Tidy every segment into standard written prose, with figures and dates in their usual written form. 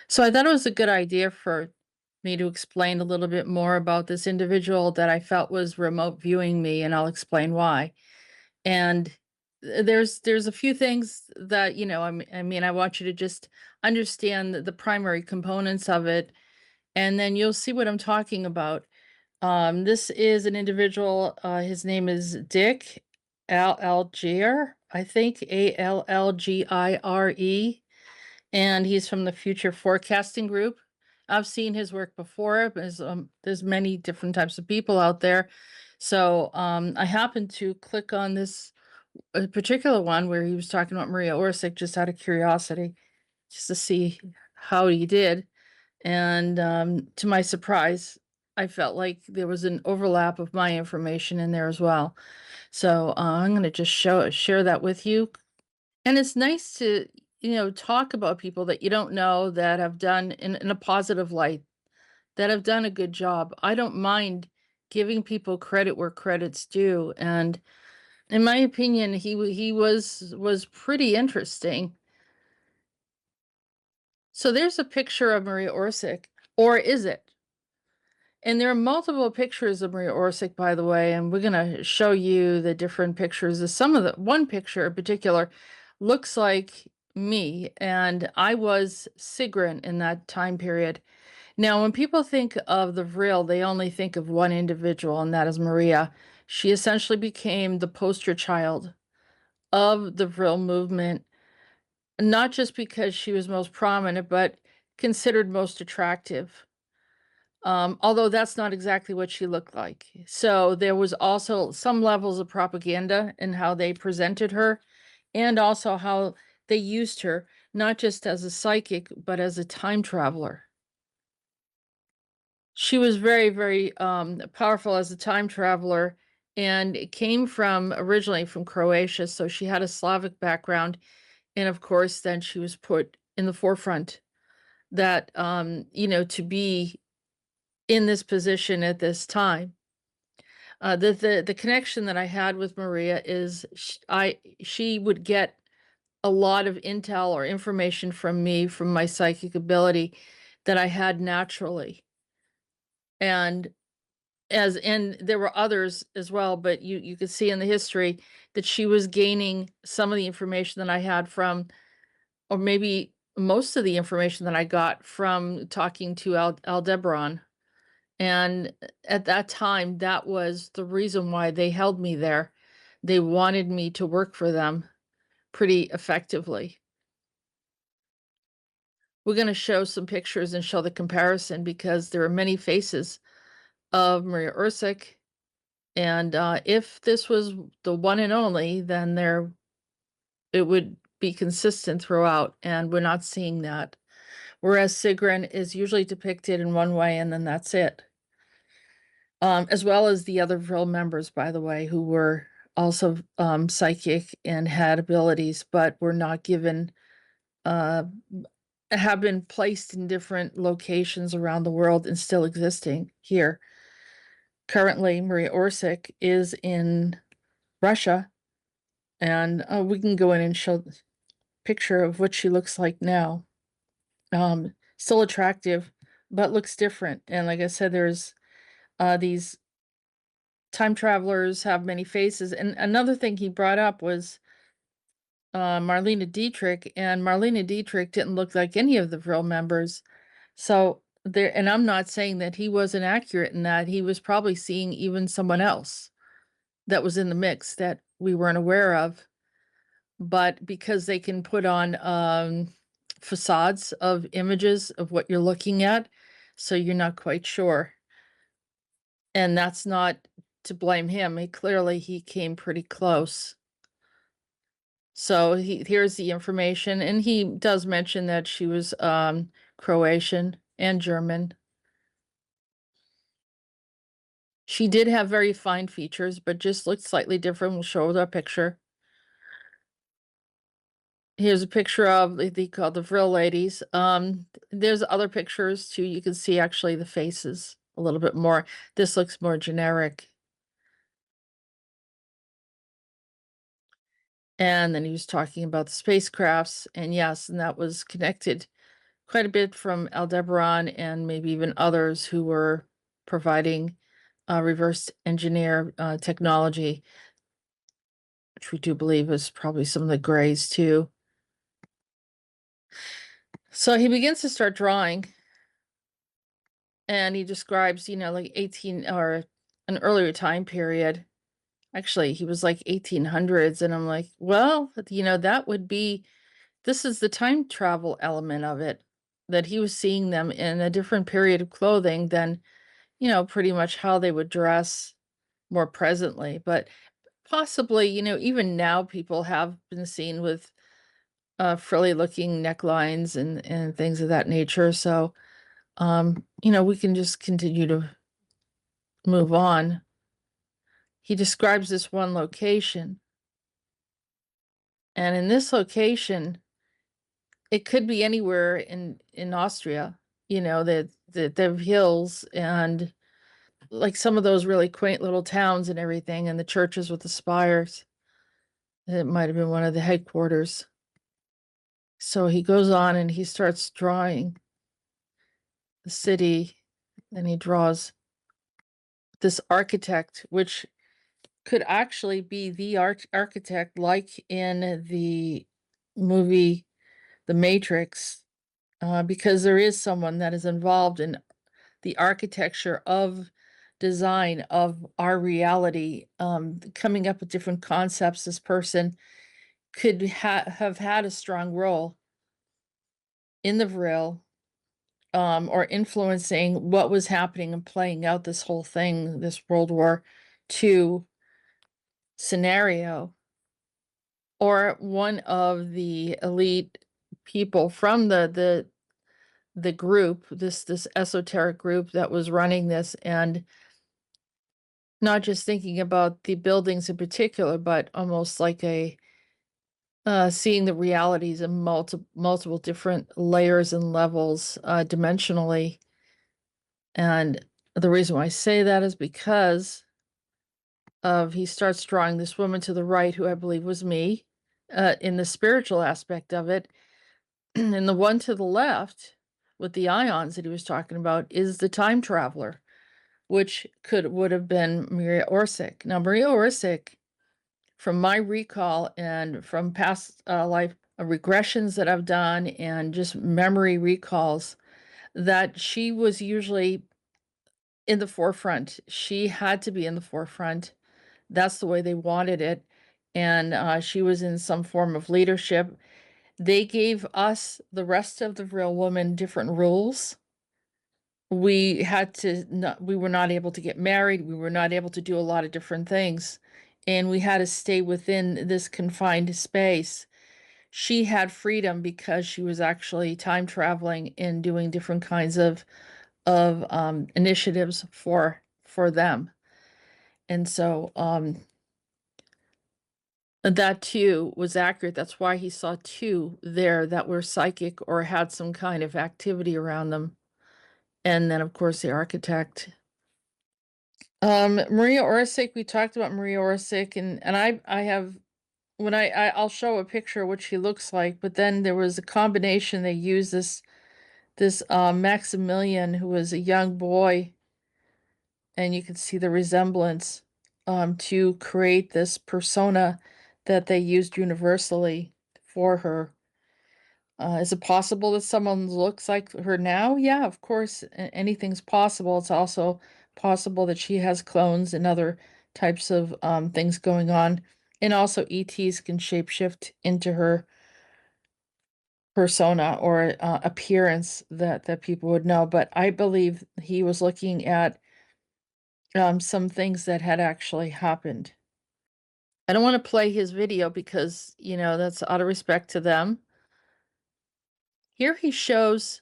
So I thought it was a good idea for me to explain a little bit more about this individual that I felt was remote viewing me, and I'll explain why. And there's a few things that, I want you to just understand the primary components of it, and then you'll see what I'm talking about. This is an individual, his name is Dick Allgire, I think, Allgire, and he's from the Future Forecasting Group. I've seen his work before. There's many different types of people out there. So I happened to click on this particular one where he was talking about Maria Orsic just out of curiosity, just to see how he did. And to my surprise, I felt like there was an overlap of my information in there as well. So I'm going to just share that with you. And it's nice to, talk about people that you don't know that have done in a positive light, that have done a good job. I don't mind giving people credit where credit's due. And in my opinion, he was pretty interesting. So there's a picture of Maria Orsic, or is it? And there are multiple pictures of Maria Orsic, by the way, and we're going to show you the different pictures. Some of the one picture in particular looks like me, and I was Sigrun in that time period. Now, when people think of the Vril, they only think of one individual, and that is Maria. She essentially became the poster child of the Vril movement, not just because she was most prominent, but considered most attractive. Although that's not exactly what she looked like. So there was also some levels of propaganda in how they presented her, and also how they used her, not just as a psychic, but as a time traveler. She was very, very powerful as a time traveler, and it came from originally from Croatia, so she had a Slavic background, and of course, then she was put in the forefront that to be in this position at this time. The connection that I had with Maria is she would get a lot of intel or information from me from my psychic ability that I had naturally. And and there were others as well, but you could see in the history that she was gaining some of the information that I had from, or maybe most of the information that I got from talking to Aldebaran. And at that time, that was the reason why they held me there. They wanted me to work for them pretty effectively. We're going to show some pictures and show the comparison because there are many faces of Maria Orsic. And if this was the one and only, then it would be consistent throughout, and we're not seeing that. Whereas Sigrun is usually depicted in one way, and then that's it. As well as the other Vril members, by the way, who were also psychic and had abilities, but were not given, uh, have been placed in different locations around the world and still existing here. Currently, Maria Orsic is in Russia, and we can go in and show the picture of what she looks like now. Still attractive, but looks different. And like I said, there's these time travelers have many faces. And another thing he brought up was Marlene Dietrich, and Marlene Dietrich didn't look like any of the Vril members. So there, and I'm not saying that he wasn't accurate in that. He was probably seeing even someone else that was in the mix that we weren't aware of. But because they can put on facades of images of what you're looking at, so you're not quite sure. And that's not to blame him. He came pretty close. So here's the information, and he does mention that she was Croatian and German. She did have very fine features, but just looked slightly different. We'll show the picture. Here's a picture of called the Vril ladies. There's other pictures too. You can see actually the faces a little bit more. This looks more generic. And then he was talking about the spacecrafts, and yes, and that was connected quite a bit from Aldebaran and maybe even others who were providing reverse engineer technology, which we do believe is probably some of the Greys too. So he begins to start drawing, and he describes, like 18 or an earlier time period. Actually, he was like 1800s, and I'm like, well, that would be, this is the time travel element of it, that he was seeing them in a different period of clothing than, pretty much how they would dress more presently. But possibly, even now people have been seen with frilly looking necklines and things of that nature. So, we can just continue to move on. He describes this one location. And in this location, it could be anywhere in Austria, the hills and like some of those really quaint little towns and everything, and the churches with the spires. It might have been one of the headquarters. So he goes on and he starts drawing the city, and he draws this architect, which could actually be the architect, like in the movie The Matrix, because there is someone that is involved in the architecture of design of our reality, coming up with different concepts. This person could have had a strong role in the Vril, or influencing what was happening and playing out this whole thing, this World War II scenario, or one of the elite people from the group, this esoteric group that was running this, and not just thinking about the buildings in particular, but almost like a seeing the realities in multiple different layers and levels, dimensionally. And the reason why I say that is because he starts drawing this woman to the right, who I believe was me, in the spiritual aspect of it. And the one to the left with the ions that he was talking about is the time traveler, which would have been Maria Orsic. Now, Maria Orsic, from my recall and from past life regressions that I've done and just memory recalls, that she was usually in the forefront. She had to be in the forefront. That's the way they wanted it. And she was in some form of leadership. They gave us, the rest of the real woman, different rules. We were not able to get married. We were not able to do a lot of different things. And we had to stay within this confined space. She had freedom because she was actually time traveling and doing different kinds of initiatives for them. And so that too was accurate. That's why he saw two there that were psychic or had some kind of activity around them. And then, of course, the architect. Maria Orsic, we talked about Maria Orsic, and I have, when I'll show a picture of what she looks like, but then there was a combination. They used this Maximilian, who was a young boy, and you can see the resemblance, to create this persona that they used universally for her. Is it possible that someone looks like her now? Yeah, of course, anything's possible. It's also possible that she has clones and other types of things going on. And also ETs can shapeshift into her persona or appearance that people would know. But I believe he was looking at some things that had actually happened. I don't want to play his video because, that's out of respect to them. Here he shows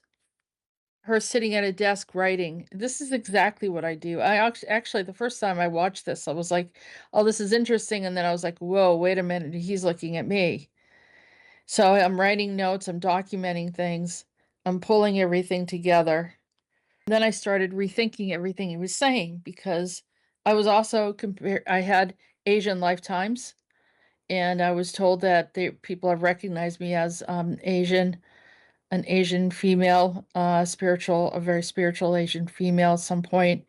her sitting at a desk writing. This is exactly what I do. I actually, the first time I watched this, I was like, oh, this is interesting. And then I was like, whoa, wait a minute. He's looking at me. So I'm writing notes, I'm documenting things, I'm pulling everything together. And then I started rethinking everything he was saying, because I was also I had Asian lifetimes, and I was told that people have recognized me as Asian, an Asian female, a very spiritual Asian female at some point.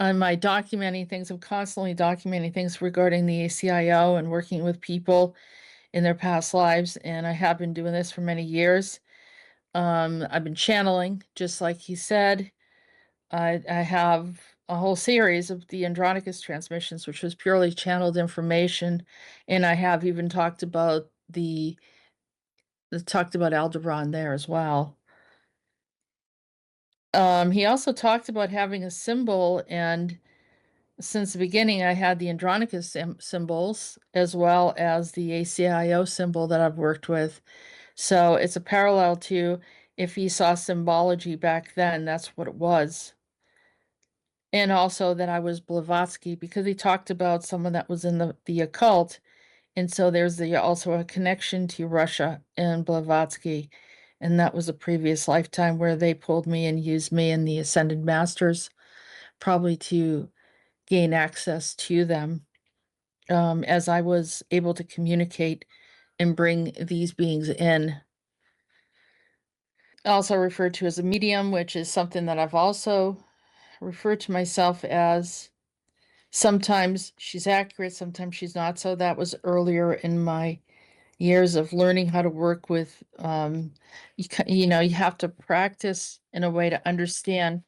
On my documenting things, I'm constantly documenting things regarding the ACIO and working with people in their past lives, and I have been doing this for many years. I've been channeling, just like he said. I have a whole series of the Andronicus transmissions, which was purely channeled information, and I have even talked about Aldebaran there as well. He also talked about having a symbol, and since the beginning, I had the Andronicus symbols as well as the ACIO symbol that I've worked with. So it's a parallel to if he saw symbology back then, that's what it was. And also that I was Blavatsky, because he talked about someone that was in the occult. And so there's also a connection to Russia and Blavatsky. And that was a previous lifetime where they pulled me and used me and the Ascended Masters, probably to gain access to them, as I was able to communicate and bring these beings in. Also referred to as a medium, which is something that I've also referred to myself as. Sometimes she's accurate, sometimes she's not. So that was earlier in my years of learning how to work with, you know, you have to practice in a way to understand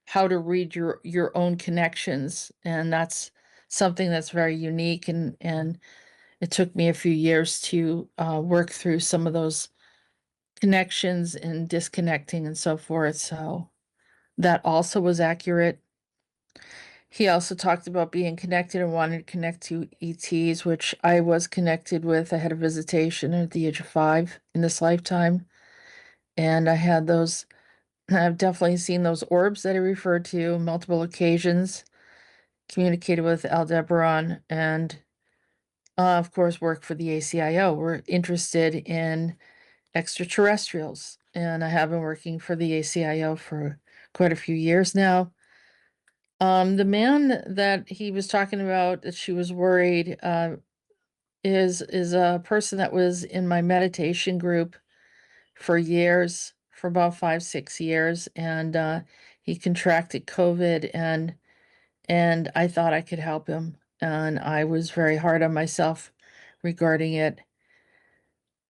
how to read your own connections, and that's something that's very unique, and it took me a few years to work through some of those connections and disconnecting and so forth. So that also was accurate. He also talked about being connected and wanting to connect to ETs, which I was connected with. I had a visitation at the age of 5 in this lifetime, and I had those. I've definitely seen those orbs that I referred to on multiple occasions, communicated with Aldebaran, and of course, work for the ACIO. We're interested in extraterrestrials, and I have been working for the ACIO for quite a few years now. The man that he was talking about that she was worried is a person that was in my meditation group for years, for about 5, 6 years, and he contracted COVID, and I thought I could help him, and I was very hard on myself regarding it.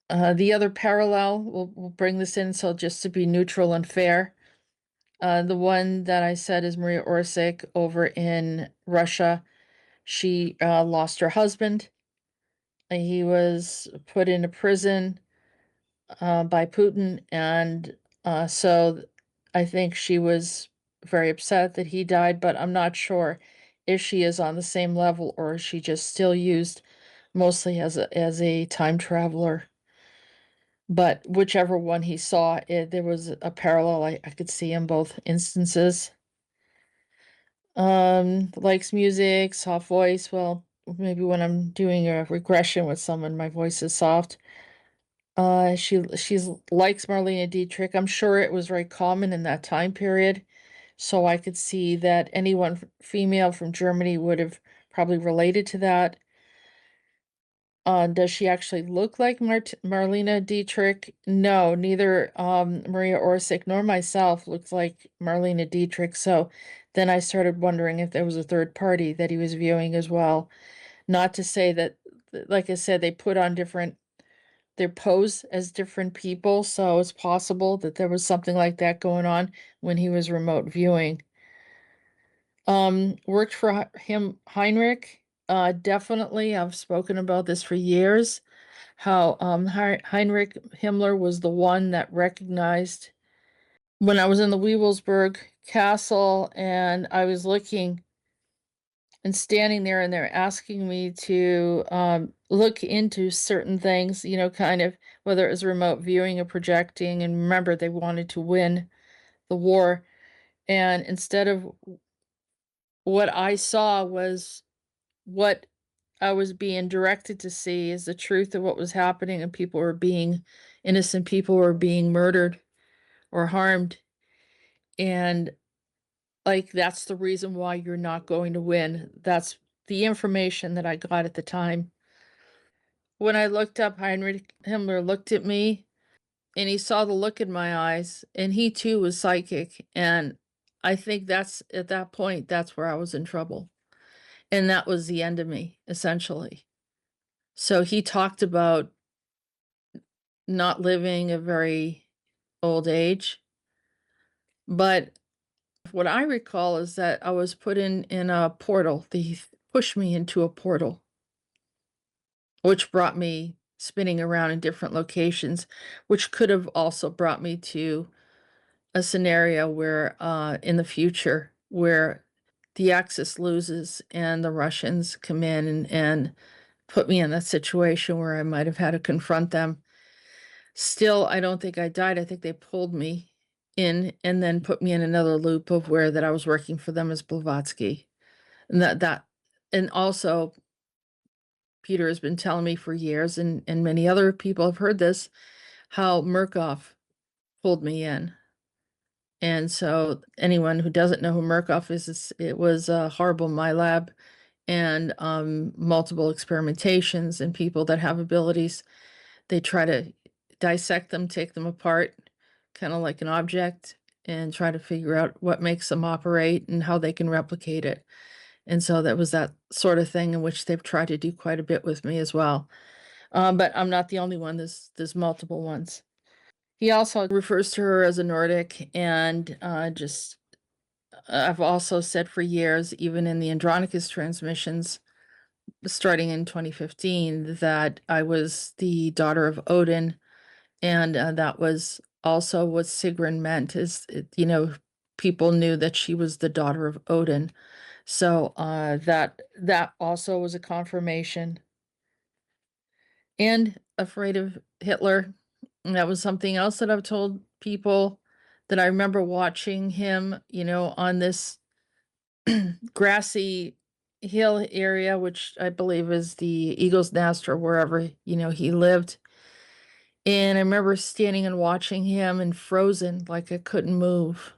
The other parallel, we'll bring this in, so just to be neutral and fair. The one that I said is Maria Orsic over in Russia. She lost her husband. He was put into prison by Putin, and so I think she was very upset that he died, but I'm not sure if she is on the same level or is she just still used mostly as a time traveler. But whichever one he saw, there was a parallel I could see in both instances. Likes music, soft voice. Well, maybe when I'm doing a regression with someone, my voice is soft. She's likes Marlene Dietrich. I'm sure it was very common in that time period, so I could see that anyone female from Germany would have probably related to that. Does she actually look like Marlene Dietrich? No, neither Maria Orsic nor myself looked like Marlene Dietrich. So then I started wondering if there was a third party that he was viewing as well. Not to say that, like I said, they put on their pose as different people, so it's possible that there was something like that going on when he was remote viewing. Worked for him, Heinrich. Definitely, I've spoken about this for years. How Heinrich Himmler was the one that recognized when I was in the Wewelsburg Castle, and I was looking and standing there, and they're asking me to look into certain things, you know, kind of whether it was remote viewing or projecting. And remember, they wanted to win the war. And instead of what I saw was what I was being directed to see is the truth of what was happening, and innocent people were being murdered or harmed. And like, that's the reason why you're not going to win. That's the information that I got at the time. When I looked up, Heinrich Himmler looked at me and he saw the look in my eyes, and he too was psychic, and I think that's at that point, that's where I was in trouble, and that was the end of me, essentially. So he talked about not living a very old age, but what I recall is that I was put in a portal. They pushed me into a portal, which brought me spinning around in different locations, which could have also brought me to a scenario where, in the future, where the Axis loses and the Russians come in and put me in a situation where I might have had to confront them. Still, I don't think I died. I think they pulled me in and then put me in another loop of where that I was working for them as Blavatsky. And and also Peter has been telling me for years, and many other people have heard this, how Merkoff pulled me in. And so anyone who doesn't know who Merkoff is, it was horrible in my lab, and multiple experimentations, and people that have abilities, they try to dissect them, take them apart, kind of like an object, and try to figure out what makes them operate and how they can replicate it. And so that was that sort of thing in which they've tried to do quite a bit with me as well. But I'm not the only one. There's multiple ones. He also refers to her as a Nordic, and just I've also said for years, even in the Andronicus transmissions, starting in 2015, that I was the daughter of Odin, and that was also what Sigrun meant. People knew that she was the daughter of Odin, so that also was a confirmation. And afraid of Hitler. And that was something else that I've told people, that I remember watching him, on this grassy hill area, which I believe is the Eagle's Nest or wherever, he lived. And I remember standing and watching him and frozen, like I couldn't move.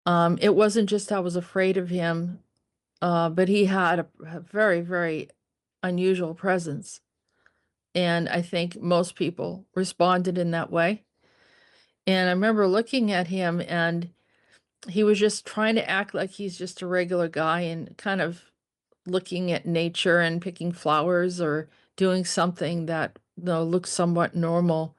It wasn't just I was afraid of him, but he had a very, very unusual presence. And I think most people responded in that way. And I remember looking at him, and he was just trying to act like he's just a regular guy, and kind of looking at nature and picking flowers or doing something that, looks somewhat normal.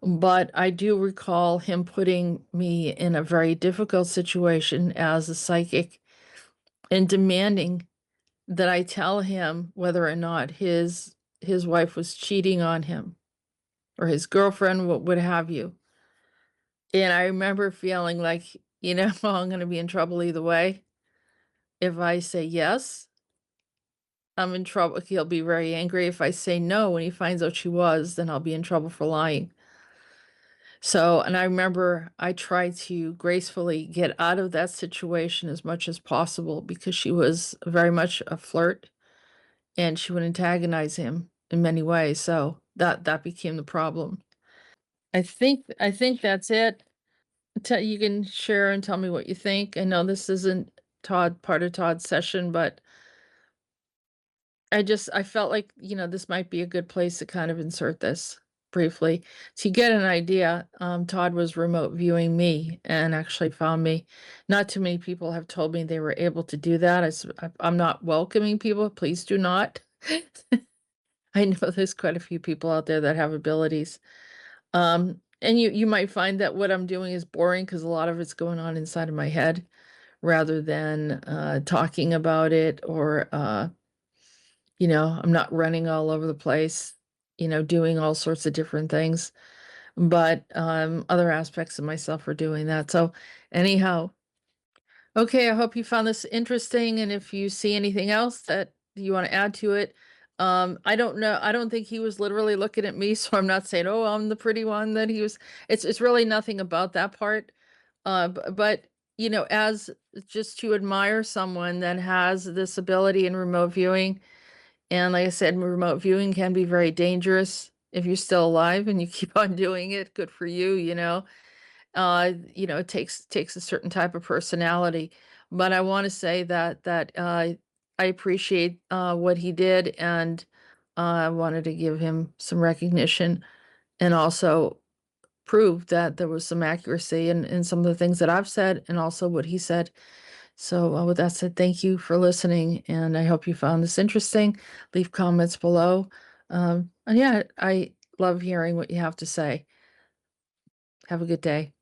But I do recall him putting me in a very difficult situation as a psychic, and demanding that I tell him whether or not his wife was cheating on him, or his girlfriend, what would have you. And I remember feeling like, I'm gonna be in trouble either way. If I say yes, I'm in trouble. He'll be very angry. If I say no, when he finds out she was, then I'll be in trouble for lying. So, and I remember I tried to gracefully get out of that situation as much as possible, because she was very much a flirt, and she would antagonize him in many ways. So that became the problem. I think that's it. You can share and tell me what you think. I know this isn't part of Todd's session, but I felt like, this might be a good place to kind of insert this briefly. To get an idea, Todd was remote viewing me and actually found me. Not too many people have told me they were able to do that. I'm not welcoming people. Please do not. I know there's quite a few people out there that have abilities. And you might find that what I'm doing is boring, because a lot of it's going on inside of my head, rather than talking about it, or I'm not running all over the place, doing all sorts of different things. But other aspects of myself are doing that. So anyhow, okay, I hope you found this interesting, and if you see anything else that you want to add to it, I don't know. I don't think he was literally looking at me, so I'm not saying, "Oh, I'm the pretty one," that he was. It's really nothing about that part. But as just to admire someone that has this ability in remote viewing, and like I said, remote viewing can be very dangerous if you're still alive and you keep on doing it. Good for you. It takes a certain type of personality. But I want to say that I appreciate what he did, and I wanted to give him some recognition, and also proved that there was some accuracy in some of the things that I've said and also what he said. So with that said, thank you for listening, and I hope you found this interesting. Leave comments below. And yeah, I love hearing what you have to say. Have a good day.